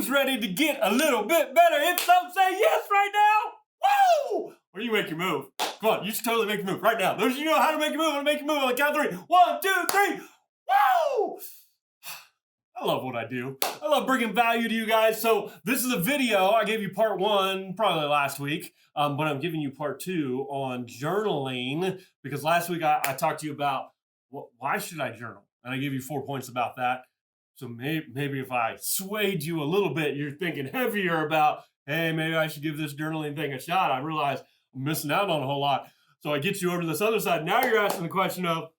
Who's ready to get a little bit better? If so, say yes right now. Woo! Or you make your move. Come on, you should totally make your move right now. Those of you know how to make a move, I'm gonna make a move on the count of 3. 1, 2, 3. Woo! I love what I do. I love bringing value to you guys. So this is a video. I gave you part 1 probably last week, but I'm giving you part 2 on journaling because last week I talked to you about why should I journal, and I gave you 4 points about that. So maybe if I swayed you a little bit, you're thinking heavier about, hey, maybe I should give this journaling thing a shot. I realize I'm missing out on a whole lot. So I get you over to this other side. Now you're asking the question of,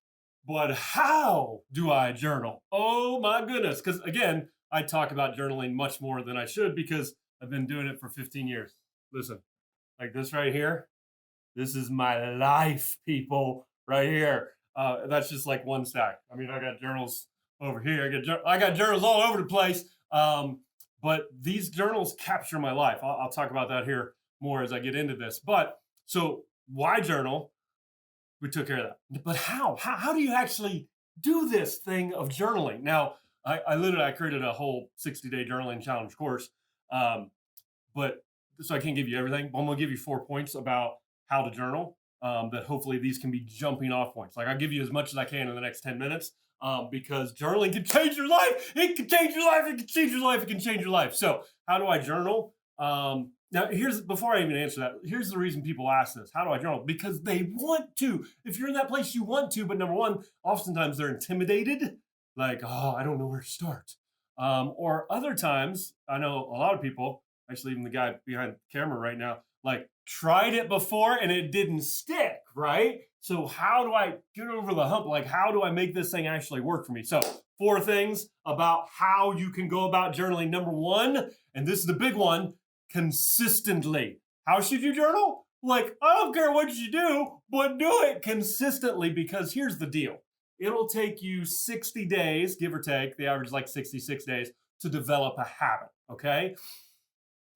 but how do I journal? Oh my goodness. Because again, I talk about journaling much more than I should because I've been doing it for 15 years. Listen, like this right here. This is my life, people, right here. That's just like one stack. I mean, I got journals over here. I got journals all over the place. But these journals capture my life. I'll talk about that here more as I get into this. But so why journal? We took care of that. But how? How do you actually do this thing of journaling? Now, I created a whole 60-day journaling challenge course. But so I can't give you everything. But I'm gonna give you 4 points about how to journal. That hopefully these can be jumping off points. Like I'll give you as much as I can in the next 10 minutes. Because journaling can change your life. It can change your life. It can change your life. It can change your life. So how do I journal? Now, before I even answer that, here's the reason people ask this. How do I journal? Because they want to. If you're in that place, you want to. But number one, oftentimes they're intimidated. Like, oh, I don't know where to start. Or other times, I know a lot of people, actually even the guy behind the camera right now, like tried it before and it didn't stick, right? So how do I get over the hump? Like, how do I make this thing actually work for me? So 4 things about how you can go about journaling. Number 1, and this is the big one, consistently. How should you journal? Like, I don't care what you do, but do it consistently because here's the deal. It'll take you 60 days, give or take, the average is like 66 days, to develop a habit, okay?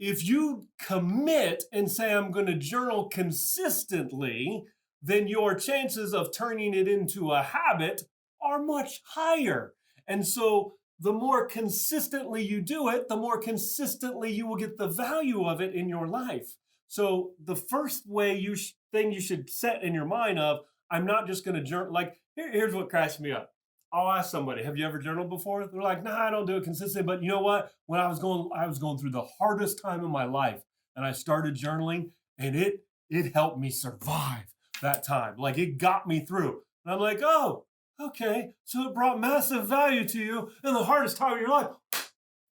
If you commit and say, I'm going to journal consistently, then your chances of turning it into a habit are much higher. And so the more consistently you do it, the more consistently you will get the value of it in your life. So the first thing you should set in your mind of, I'm not just going to journal. Like, here's what cracks me up. I'll ask somebody, have you ever journaled before? They're like, nah, I don't do it consistently. But you know what? When I was going through the hardest time in my life, and I started journaling, and it helped me survive that time. Like, it got me through. And I'm like, oh, okay. So it brought massive value to you in the hardest time of your life.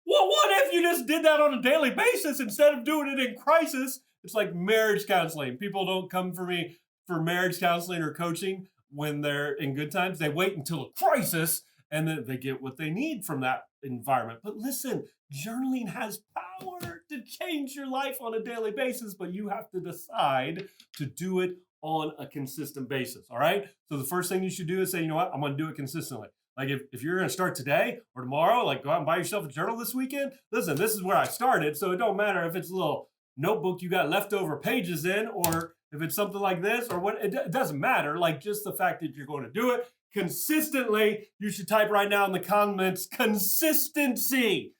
Well, what if you just did that on a daily basis instead of doing it in crisis? It's like marriage counseling. People don't come for me for marriage counseling or coaching when they're in good times. They wait until a crisis and then they get what they need from that environment. But listen, journaling has power to change your life on a daily basis, but you have to decide to do it on a consistent basis. All right. So the first thing you should do is say, you know what, I'm going to do it consistently. Like if you're going to start today or tomorrow, like go out and buy yourself a journal this weekend. Listen, this is where I started. So it don't matter if it's a little notebook you got leftover pages in, or if it's something like this or what, it doesn't matter. Like just the fact that you're going to do it consistently, you should type right now in the comments, consistency.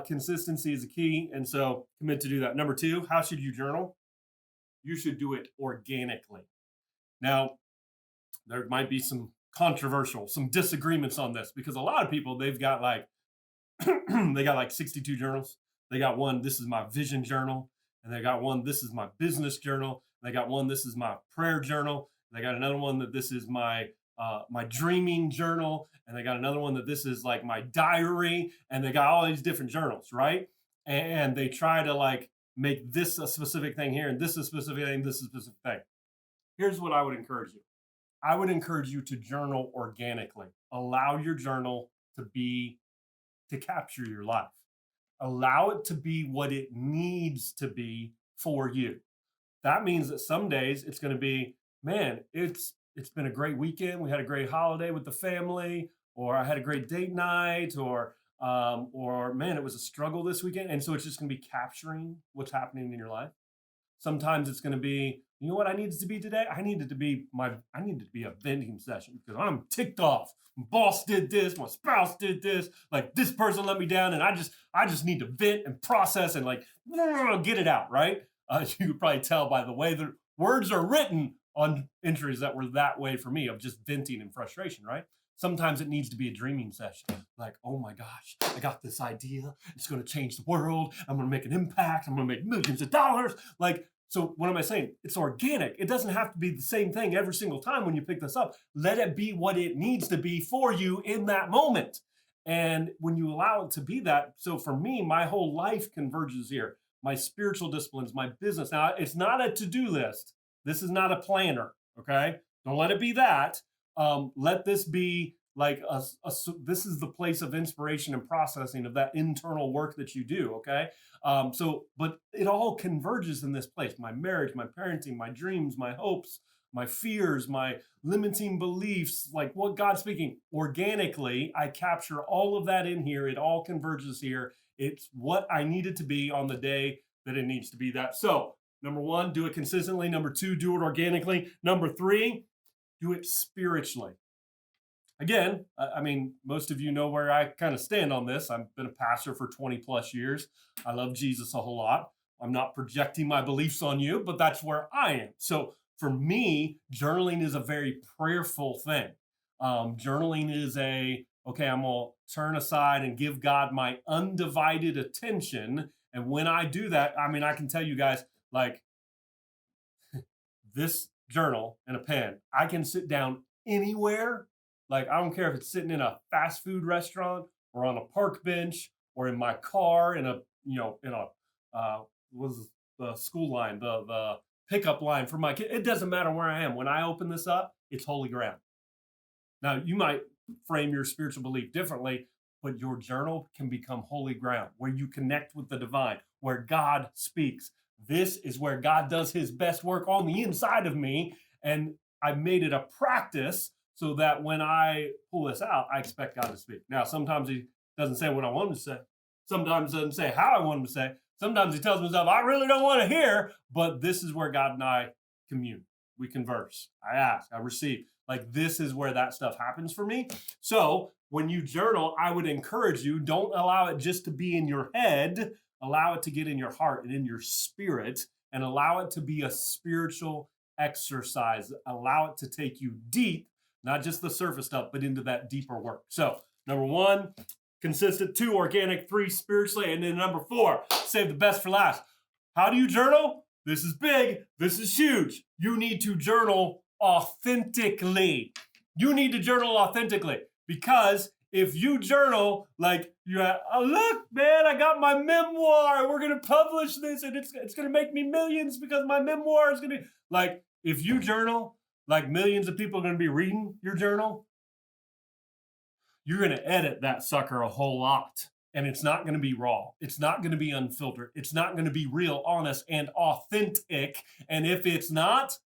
Consistency is the key. And so commit to do that. Number 2, how should you journal? You should do it organically. Now, there might be some disagreements on this because a lot of people, they've got like, they got like 62 journals. They got one, this is my vision journal. And they got one, this is my business journal. They got one, this is my prayer journal. They got another one that this is my dreaming journal. And they got another one that this is like my diary. And they got all these different journals, right? And they try to like make this a specific thing here and this is a specific thing, this is a specific thing. Here's what I would encourage you. I would encourage you to journal organically. Allow your journal to capture your life. Allow it to be what it needs to be for you. That means that some days it's going to be, man, it's been a great weekend. We had a great holiday with the family, or I had a great date night, or man, it was a struggle this weekend. And so it's just going to be capturing what's happening in your life. Sometimes it's going to be, you know what I needed to be today? I needed to be a venting session because I'm ticked off. My boss did this, my spouse did this, like this person let me down, and I just need to vent and process and like get it out, right? You could probably tell by the way the words are written on entries that were that way for me of just venting and frustration, right? Sometimes it needs to be a dreaming session. Like, oh my gosh, I got this idea. It's going to change the world. I'm going to make an impact. I'm going to make millions of dollars. Like, so what am I saying? It's organic. It doesn't have to be the same thing every single time when you pick this up. Let it be what it needs to be for you in that moment. And when you allow it to be that, so for me, my whole life converges here. My spiritual disciplines, my business. Now, it's not a to-do list. This is not a planner, okay? Don't let it be that. Let this be like this is the place of inspiration and processing of that internal work that you do, okay? But it all converges in this place. My marriage, my parenting, my dreams, my hopes, my fears, my limiting beliefs, like what God's speaking organically, I capture all of that in here. It all converges here. It's what I need it to be on the day that it needs to be that. So, number one, do it consistently. Number two, do it organically. Number three, do it spiritually. Again, I mean, most of you know where I kind of stand on this. I've been a pastor for 20 plus years. I love Jesus a whole lot. I'm not projecting my beliefs on you, but that's where I am. So for me, journaling is a very prayerful thing. Journaling is okay, I'm going to turn aside and give God my undivided attention. And when I do that, I mean, I can tell you guys, like this journal and a pen, I can sit down anywhere. Like, I don't care if it's sitting in a fast food restaurant or on a park bench or in my car was the school line, the pickup line for my kid. It doesn't matter where I am. When I open this up, it's holy ground. Now, you might frame your spiritual belief differently, but your journal can become holy ground where you connect with the divine, where God speaks. This is where God does his best work on the inside of me. And I made it a practice so that when I pull this out, I expect God to speak. Now, sometimes he doesn't say what I want him to say. Sometimes he doesn't say how I want him to say. Sometimes he tells me stuff I really don't want to hear, but this is where God and I commune. We converse. I ask, I receive. Like, this is where that stuff happens for me. So when you journal, I would encourage you, don't allow it just to be in your head. Allow it to get in your heart and in your spirit, and allow it to be a spiritual exercise. Allow it to take you deep, not just the surface stuff, but into that deeper work. So, number one, consistent. Two, organic. Three, spiritually. And then number four, save the best for last. How do you journal? This is big. This is huge. You need to journal authentically. You need to journal authentically, because if you journal like you have, oh, look, man, I got my memoir. We're going to publish this and it's going to make me millions because my memoir is going to, like, if you journal like millions of people are going to be reading your journal, you're going to edit that sucker a whole lot. And it's not going to be raw. It's not going to be unfiltered. It's not going to be real, honest, and authentic. And if it's not,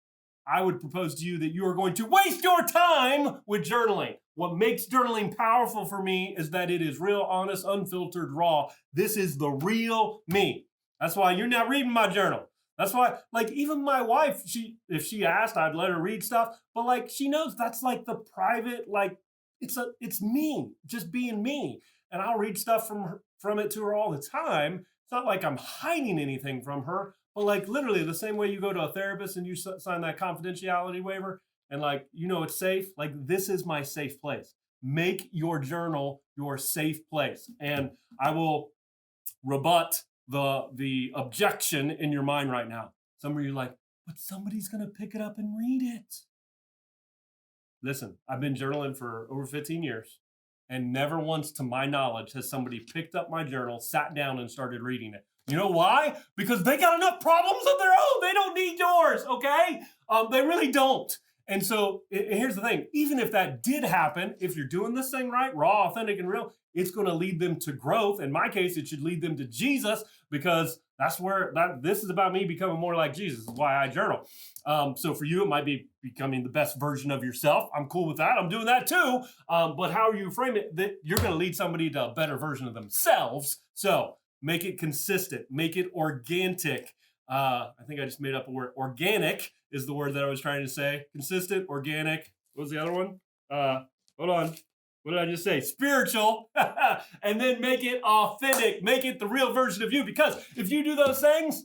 I would propose to you that you are going to waste your time with journaling. What makes journaling powerful for me is that it is real, honest, unfiltered, raw. This is the real me. That's why you're not reading my journal. That's why, like, even my wife, if she asked, I'd let her read stuff. But, like, she knows that's, like, the private, like, it's me, just being me. And I'll read stuff from it to her all the time. It's not like I'm hiding anything from her. But, like, literally the same way you go to a therapist and you sign that confidentiality waiver and, like, you know it's safe. Like, this is my safe place. Make your journal your safe place. And I will rebut the objection in your mind right now. Some of you are like, but somebody's going to pick it up and read it. Listen, I've been journaling for over 15 years. And never once, to my knowledge, has somebody picked up my journal, sat down, and started reading it. You know why? Because they got enough problems of their own. They don't need yours, okay? They really don't. And so here's the thing. Even if that did happen, if you're doing this thing right, raw, authentic, and real, it's going to lead them to growth. In my case, it should lead them to Jesus, because that's where this is about me becoming more like Jesus. This is why I journal. So for you, it might be becoming the best version of yourself. I'm cool with that. I'm doing that too. But how you frame it, that you're going to lead somebody to a better version of themselves. So make it consistent. Make it organic. I think I just made up a word. Organic is the word that I was trying to say. Consistent, organic. What was the other one? Hold on. What did I just say? Spiritual. And then make it authentic. Make it the real version of you. Because if you do those things,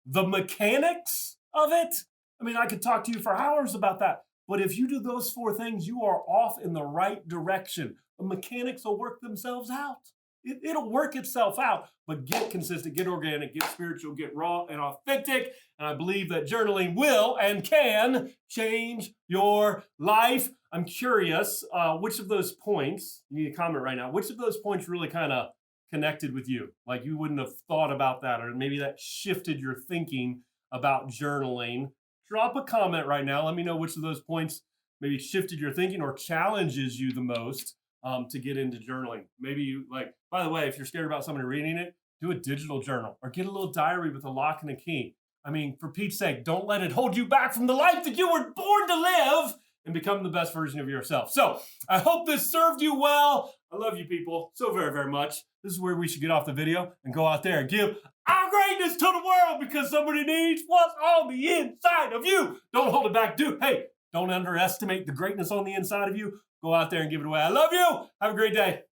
the mechanics of it, I mean, I could talk to you for hours about that. But if you do those 4 things, you are off in the right direction. The mechanics will work themselves out. It'll work itself out, but get consistent, get organic, get spiritual, get raw and authentic. And I believe that journaling will and can change your life. I'm curious, which of those points, you need to comment right now, which of those points really kind of connected with you? Like you wouldn't have thought about that, or maybe that shifted your thinking about journaling. Drop a comment right now. Let me know which of those points maybe shifted your thinking or challenges you the most to get into journaling. Maybe you like, by the way, if you're scared about somebody reading it, do a digital journal or get a little diary with a lock and a key. I mean, for Pete's sake, don't let it hold you back from the life that you were born to live and become the best version of yourself. So I hope this served you well. I love you people so very, very much. This is where we should get off the video and go out there and give our greatness to the world because somebody needs what's on the inside of you. Don't hold it back, dude. Hey, don't underestimate the greatness on the inside of you. Go out there and give it away. I love you. Have a great day.